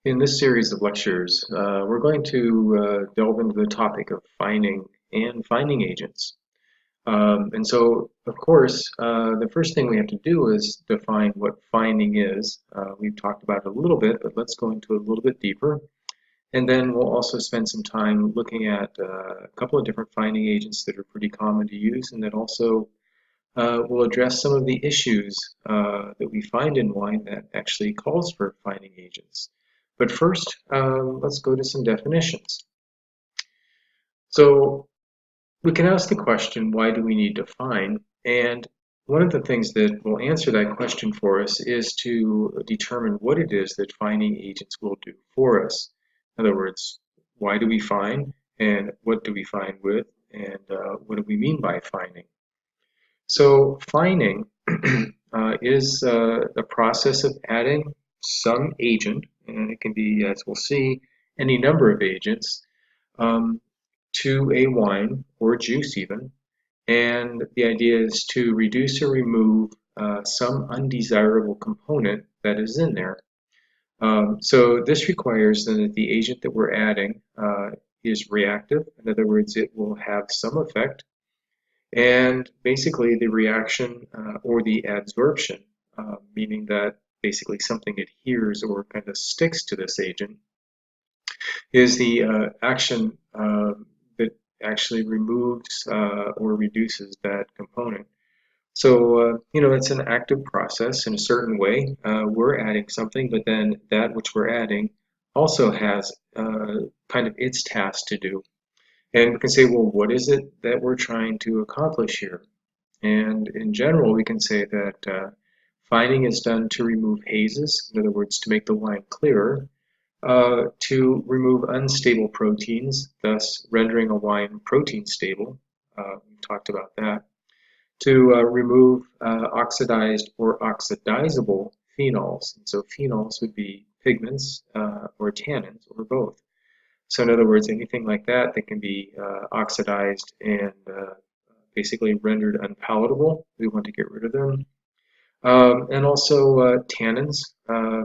In this series of lectures, we're going to delve into the topic of fining and finding agents. Of course, the first thing we have to do is define what finding is. We've talked about it a little bit, but let's go into it a little bit deeper. And then we'll also spend some time looking at a couple of different finding agents that are pretty common to use, and that also will address some of the issues that we find in wine that actually calls for finding agents. But first, let's go to some definitions. So we can ask the question, why do we need to find? And one of the things that will answer that question for us is to determine what it is that finding agents will do for us. In other words, why do we find, and what do we find with, and what do we mean by finding? So finding is the process of adding some agent, and it can be, as we'll see, any number of agents, to a wine or juice even. And the idea is to reduce or remove some undesirable component that is in there. So this requires then that the agent that we're adding is reactive. In other words, it will have some effect. And basically the reaction or the adsorption, meaning that basically something adheres or kind of sticks to this agent, is the action that actually removes or reduces that component. So, it's an active process in a certain way. We're adding something, but then that which we're adding also has kind of its task to do. And we can say, well, what is it that we're trying to accomplish here? And in general, we can say that finding is done to remove hazes, in other words, to make the wine clearer, to remove unstable proteins, thus rendering a wine protein stable. We talked about that. To remove oxidized or oxidizable phenols. And so phenols would be pigments or tannins or both. So in other words, anything like that that can be oxidized and basically rendered unpalatable, we want to get rid of them. And also tannins,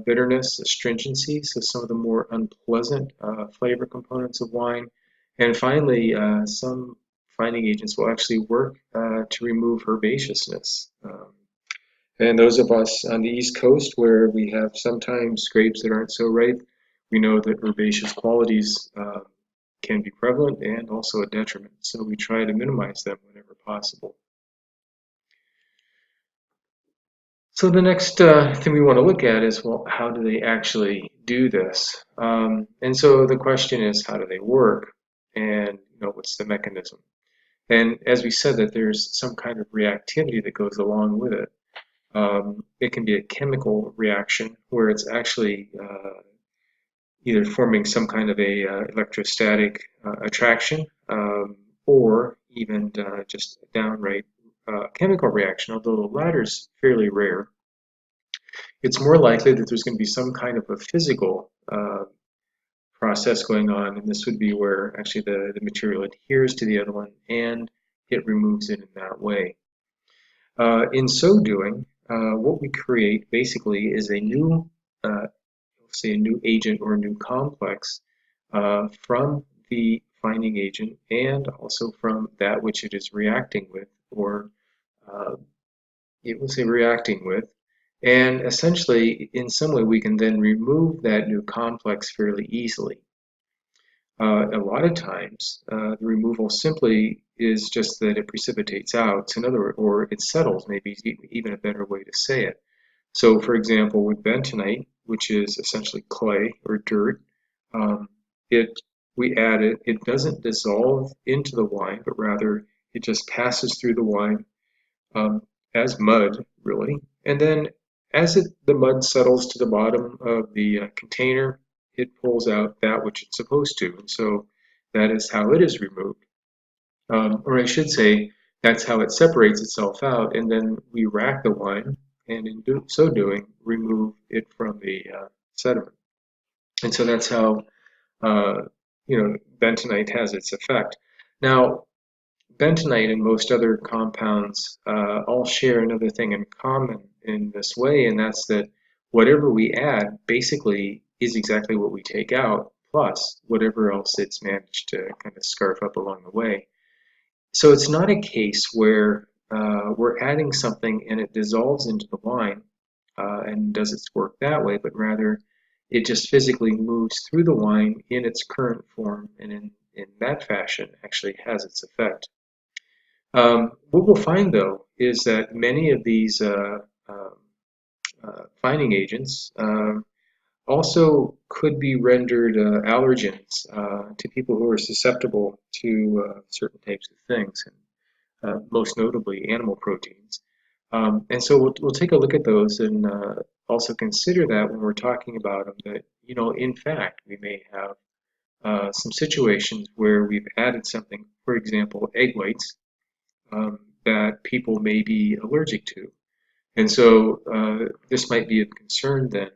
bitterness, astringency, so some of the more unpleasant flavor components of wine. And finally, some finding agents will actually work to remove herbaceousness. And those of us on the East Coast where we have sometimes grapes that aren't so ripe, we know that herbaceous qualities can be prevalent and also a detriment. So we try to minimize them whenever possible. So the next thing we want to look at is, well, how do they actually do this? And so the question is, how do they work? And what's the mechanism? And as we said, that there's some kind of reactivity that goes along with it. It can be a chemical reaction where it's actually either forming some kind of a electrostatic attraction or even just a downright chemical reaction, although the latter is fairly rare. It's more likely that there's going to be some kind of a physical process going on, and this would be where actually the material adheres to the other one and it removes it in that way. In so doing, what we create basically is a new, say a new agent or a new complex from the finding agent and also from that which it is reacting with, or it will say reacting with. And essentially, in some way, we can then remove that new complex fairly easily. A lot of times, the removal simply is just that it precipitates out. So in other words, or it settles, maybe even a better way to say it. So for example, with bentonite, which is essentially clay or dirt, we add it, it doesn't dissolve into the wine, but rather it just passes through the wine as mud, really. And then as the mud settles to the bottom of the container, it pulls out that which it's supposed to. And so that is how it is removed. Or I should say, that's how it separates itself out. And then we rack the wine, and in so doing, remove it from the sediment. And so that's how, bentonite has its effect. Now, bentonite and most other compounds all share another thing in common in this way, and that's that whatever we add basically is exactly what we take out, plus whatever else it's managed to kind of scarf up along the way. So it's not a case where we're adding something and it dissolves into the wine and does its work that way, but rather it just physically moves through the wine in its current form and in that fashion actually has its effect. What we'll find though is that many of these fining agents also could be rendered allergens to people who are susceptible to certain types of things, and most notably animal proteins. And so we'll take a look at those and also consider that when we're talking about them, that, in fact, we may have some situations where we've added something, for example, egg whites, that people may be allergic to. And so this might be of concern then,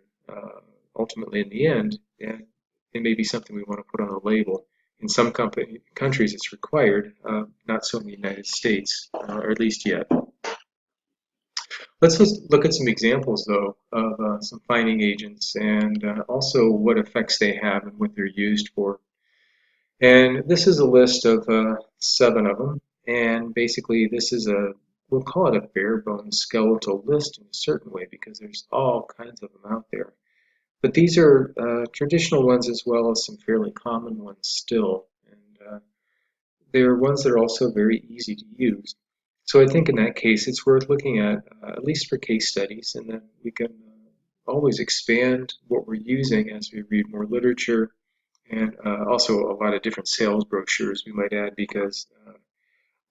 ultimately in the end, and it may be something we want to put on a label. In some countries it's required, not so in the United States, or at least yet. Let's just look at some examples though of some fining agents and also what effects they have and what they're used for. And this is a list of 7 of them, and basically this is we'll call it a bare bones skeletal list in a certain way because there's all kinds of them out there. But these are traditional ones as well as some fairly common ones still, and they're ones that are also very easy to use. So I think in that case it's worth looking at least for case studies, and then we can always expand what we're using as we read more literature, and also a lot of different sales brochures we might add because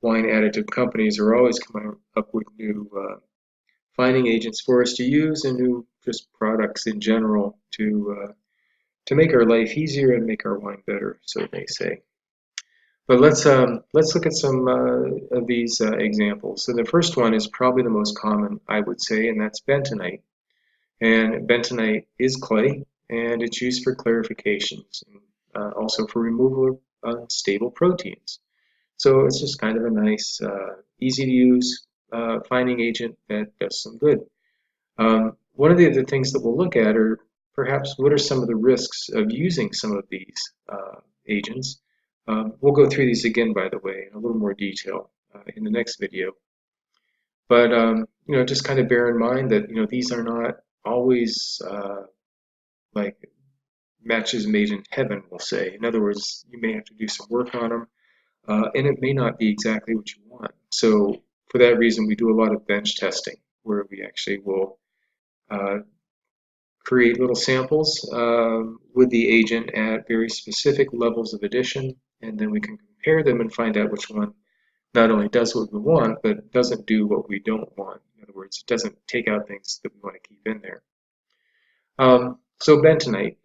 wine additive companies are always coming up with new fining agents for us to use and new just products in general to make our life easier and make our wine better, so they say. But let's look at some of these examples. So the first one is probably the most common, I would say, and that's bentonite. And bentonite is clay, and it's used for clarifications, and also for removal of unstable proteins. So it's just kind of a nice, easy to use fining agent that does some good. One of the other things that we'll look at are perhaps what are some of the risks of using some of these agents. We'll go through these again, by the way, in a little more detail in the next video. But just kind of bear in mind that these are not always like matches made in heaven, we'll say. In other words, you may have to do some work on them, and it may not be exactly what you want. So for that reason, we do a lot of bench testing, where we actually will create little samples with the agent at very specific levels of addition, and then we can compare them and find out which one not only does what we want, but doesn't do what we don't want. In other words, it doesn't take out things that we want to keep in there. So bentonite,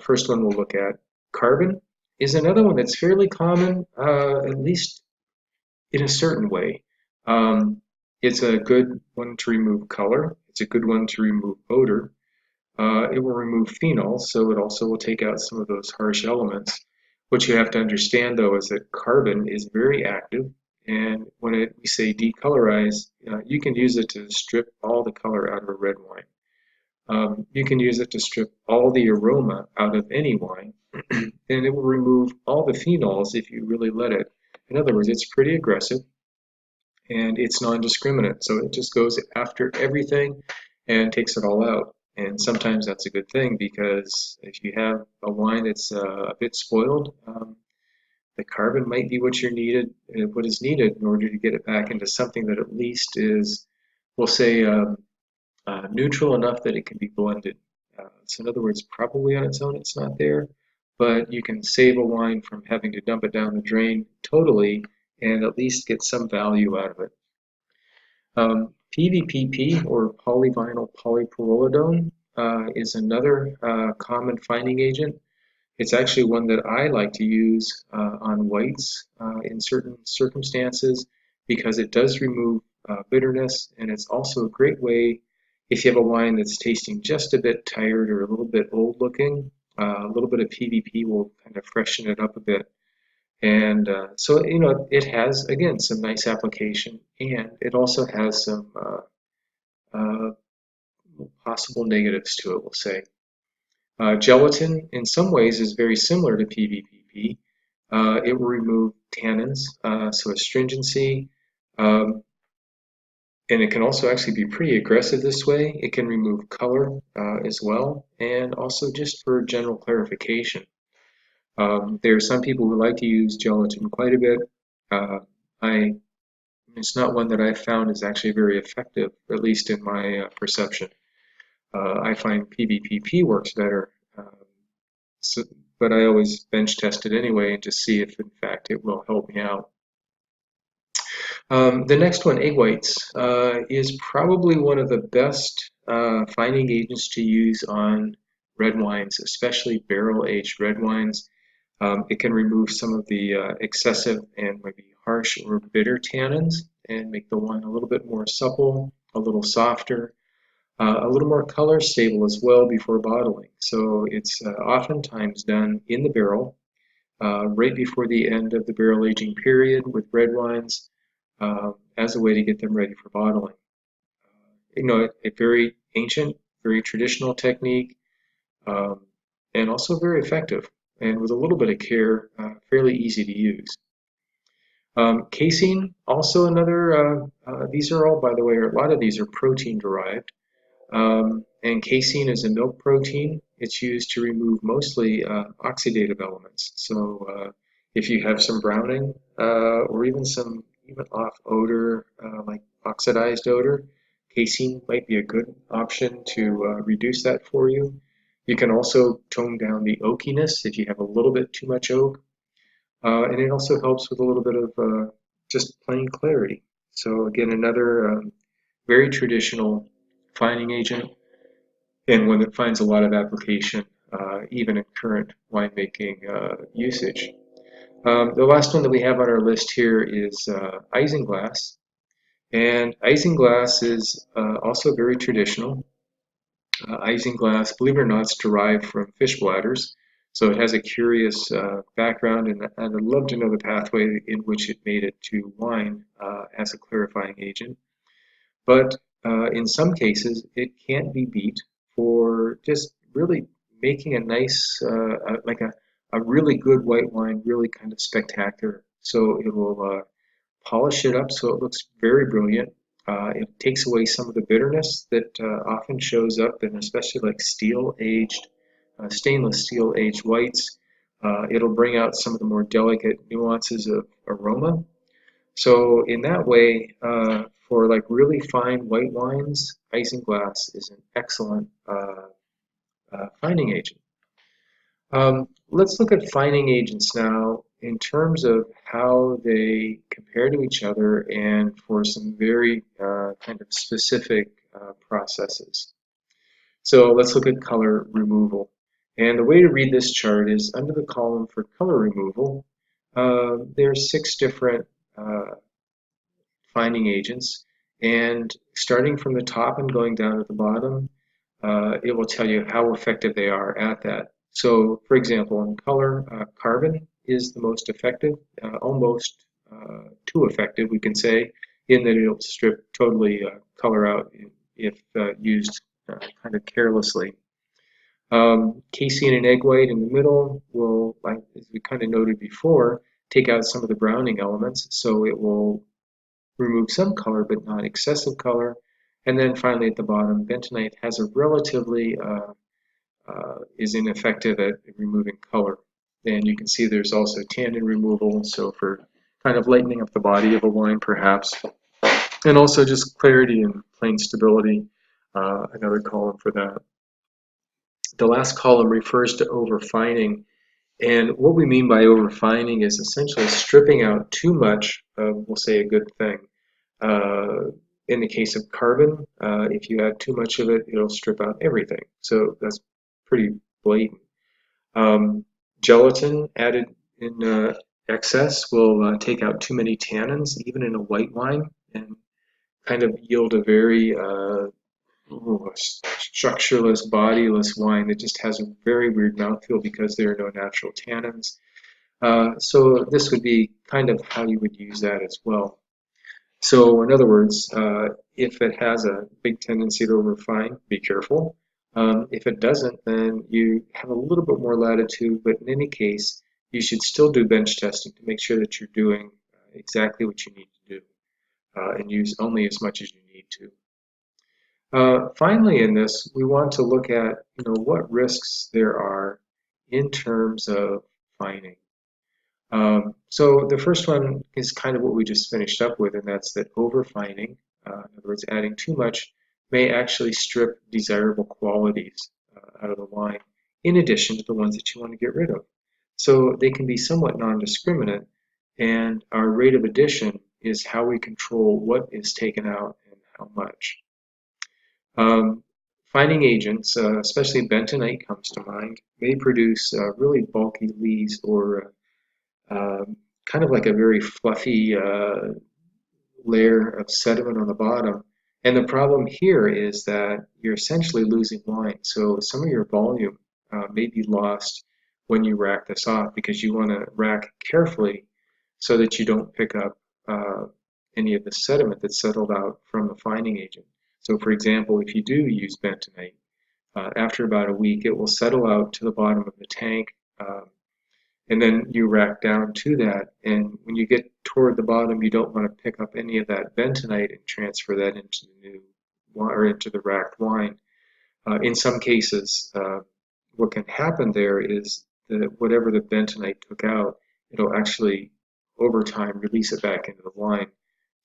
first one we'll look at. Carbon is another one that's fairly common, at least in a certain way. It's a good one to remove color. It's a good one to remove odor. It will remove phenols, so it also will take out some of those harsh elements. What you have to understand, though, is that carbon is very active, and when we say decolorize, you can use it to strip all the color out of a red wine. You can use it to strip all the aroma out of any wine, and it will remove all the phenols if you really let it. In other words, it's pretty aggressive, and it's non-discriminate, so it just goes after everything and takes it all out. And sometimes that's a good thing because if you have a wine that's a bit spoiled, the carbon might be what is needed in order to get it back into something that at least is, we'll say, neutral enough that it can be blended. So in other words, probably on its own it's not there, but you can save a wine from having to dump it down the drain totally and at least get some value out of it. PVPP, or polyvinyl polypyrrolidone, is another common fining agent. It's actually one that I like to use on whites in certain circumstances because it does remove bitterness, and it's also a great way if you have a wine that's tasting just a bit tired or a little bit old looking. A little bit of PVP will kind of freshen it up a bit. And so, it has, again, some nice application, and it also has some possible negatives to it, we'll say. Gelatin, in some ways, is very similar to PBPP. It will remove tannins, so astringency, um, and it can also actually be pretty aggressive this way. It can remove color as well, and also just for general clarification. There are some people who like to use gelatin quite a bit. Uh, I, it's not one that I've found is actually very effective, at least in my perception. I find PBPP works better, so, but I always bench test it anyway to see if in fact it will help me out. The next one, egg whites, is probably one of the best finding agents to use on red wines, especially barrel-aged red wines. It can remove some of the excessive and maybe harsh or bitter tannins and make the wine a little bit more supple, a little softer, a little more color stable as well before bottling. So it's oftentimes done in the barrel right before the end of the barrel aging period with red wines as a way to get them ready for bottling. A very ancient, very traditional technique, um, and also very effective, and with a little bit of care, fairly easy to use. Casein, also another, these are all, by the way, a lot of these are protein derived. And casein is a milk protein. It's used to remove mostly oxidative elements. So if you have some browning or even some even off odor, like oxidized odor, casein might be a good option to reduce that for you. You can also tone down the oakiness if you have a little bit too much oak. And it also helps with a little bit of just plain clarity. So again, another very traditional fining agent and one that finds a lot of application even in current winemaking usage. The last one that we have on our list here is isinglass. And isinglass is also very traditional. Isinglass, believe it or not, is derived from fish bladders. So it has a curious background, and I'd love to know the pathway in which it made it to wine as a clarifying agent. But in some cases, it can't be beat for just really making a nice, like a really good white wine, really kind of spectacular. So it will polish it up so it looks very brilliant. It takes away some of the bitterness that often shows up in especially like steel aged, stainless steel aged whites. It'll bring out some of the more delicate nuances of aroma. So in that way, for like really fine white wines, isinglass is an excellent fining agent. Let's look at fining agents now in terms of how they compare to each other and for some very kind of specific processes. So let's look at color removal. And the way to read this chart is under the column for color removal, there are 6 different fining agents. And starting from the top and going down to the bottom, it will tell you how effective they are at that. So, for example, in color, carbon is the most effective, almost too effective, we can say, in that it'll strip totally color out if used kind of carelessly. Casein and egg white in the middle will, like as we kind of noted before, take out some of the browning elements, so it will remove some color but not excessive color. And then finally at the bottom, bentonite has a relatively is ineffective at removing color. And you can see there's also tannin removal, so for kind of lightening up the body of a wine perhaps. And also just clarity and plain stability, another column for that. The last column refers to overfining. And what we mean by overfining is essentially stripping out too much of, we'll say, a good thing. In the case of carbon, if you add too much of it, it'll strip out everything. So that's pretty blatant. Gelatin added in excess will take out too many tannins, even in a white wine, and kind of yield a very structureless, bodiless wine that just has a very weird mouthfeel because there are no natural tannins. So this would be kind of how you would use that as well. So in other words, if it has a big tendency to overfine, be careful. If it doesn't, then you have a little bit more latitude, but in any case, you should still do bench testing to make sure that you're doing exactly what you need to do and use only as much as you need to. Finally, in this, we want to look at what risks there are in terms of fining. So the first one is kind of what we just finished up with, and that's that overfining, in other words, adding too much, may actually strip desirable qualities out of the wine, in addition to the ones that you want to get rid of. So they can be somewhat non-discriminate, and our rate of addition is how we control what is taken out and how much. Fining agents, especially bentonite comes to mind, may produce really bulky lees or kind of like a very fluffy layer of sediment on the bottom. And the problem here is that you're essentially losing wine. So some of your volume may be lost when you rack this off because you want to rack carefully so that you don't pick up any of the sediment that's settled out from the fining agent. So for example, if you do use bentonite, after about a week, it will settle out to the bottom of the tank, and then you rack down to that. And when you get toward the bottom, you don't want to pick up any of that bentonite and transfer that into the new or into the racked wine. In some cases, what can happen there is that whatever the bentonite took out, it'll actually over time release it back into the wine,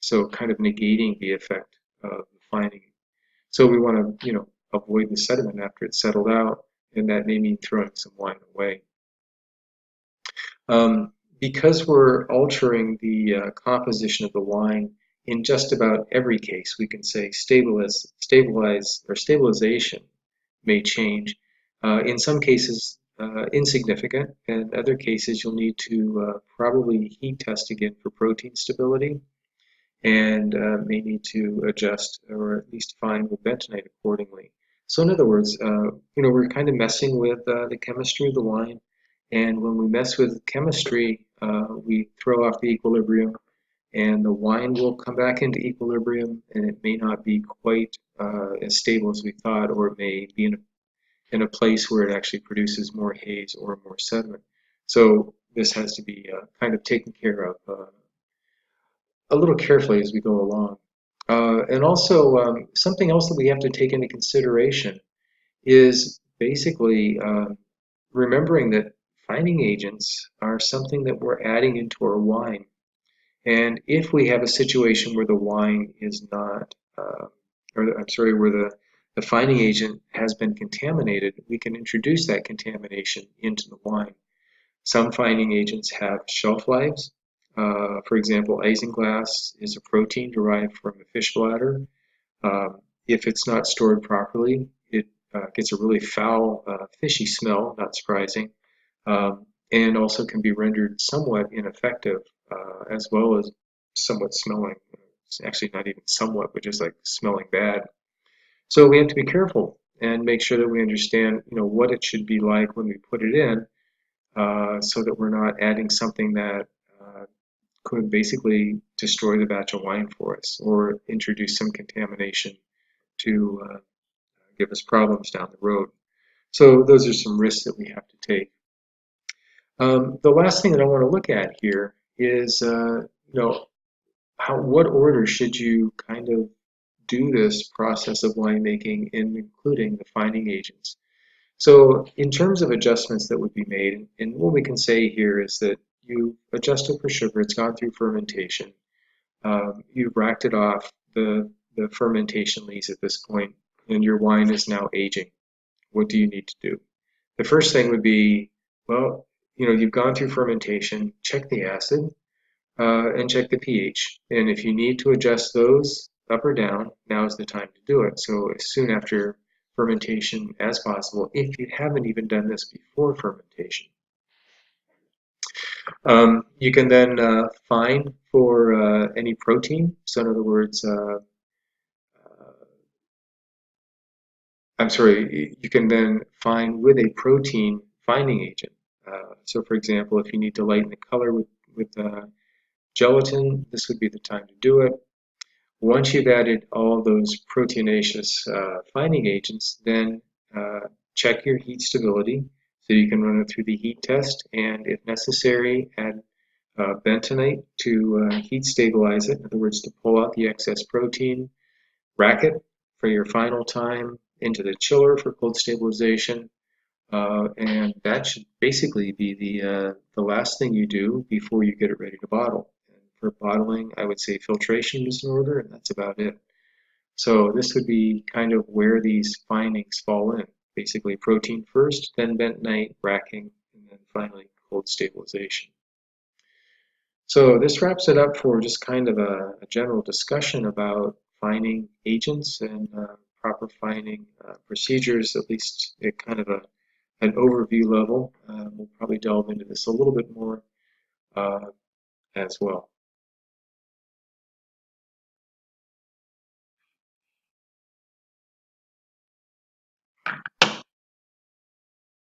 so kind of negating the effect of the fining. So we want to, avoid the sediment after it's settled out, and that may mean throwing some wine away. Because we're altering the composition of the wine in just about every case, we can say stabilize or stabilization may change. In some cases, insignificant, and other cases you'll need to probably heat test again for protein stability, and may need to adjust or at least fine with bentonite accordingly. So in other words, we're kind of messing with the chemistry of the wine, and when we mess with chemistry, we throw off the equilibrium, and the wine will come back into equilibrium, and it may not be quite as stable as we thought, or it may be in a place where it actually produces more haze or more sediment. So this has to be kind of taken care of a little carefully as we go along. And also, something else that we have to take into consideration is basically remembering that fining agents are something that we're adding into our wine. And if we have a situation where the wine is not, or I'm sorry, where the fining agent has been contaminated, we can introduce that contamination into the wine. Some fining agents have shelf lives. For example, isinglass is a protein derived from a fish bladder. If it's not stored properly, it gets a really foul, fishy smell, not surprising, and also can be rendered somewhat ineffective, as well as somewhat smelling. It's actually not even somewhat, but just like smelling bad. So we have to be careful and make sure that we understand, what it should be like when we put it in, so that we're not adding something that could basically destroy the batch of wine for us or introduce some contamination to give us problems down the road. So those are some risks that we have to take. The last thing that I want to look at here is, what order should you kind of do this process of winemaking, including the fining agents. So in terms of adjustments that would be made, and what we can say here is that you adjusted for sugar, it's gone through fermentation, you've racked it off the fermentation lees at this point, and your wine is now aging. What do you need to do? The first thing would be, well, you've gone through fermentation, check the acid, and check the pH. And if you need to adjust those up or down, now is the time to do it. So as soon after fermentation as possible, if you haven't even done this before fermentation. You can then fine for any protein. So in other words, you can then fine with a protein fining agent. So for example, if you need to lighten the color with gelatin, this would be the time to do it. Once you've added all those proteinaceous fining agents, then check your heat stability so you can run it through the heat test, and if necessary, add bentonite to heat stabilize it. In other words, to pull out the excess protein. Rack it for your final time into the chiller for cold stabilization, and that should basically be the last thing you do before you get it ready to bottle. And for bottling, I would say filtration is in order, and that's about it. So this would be kind of where these findings fall in. Basically protein first, then bentonite, racking, and then finally cold stabilization. So this wraps it up for just kind of a general discussion about fining agents and proper fining procedures, at least at kind of an overview level. We'll probably delve into this a little bit more as well.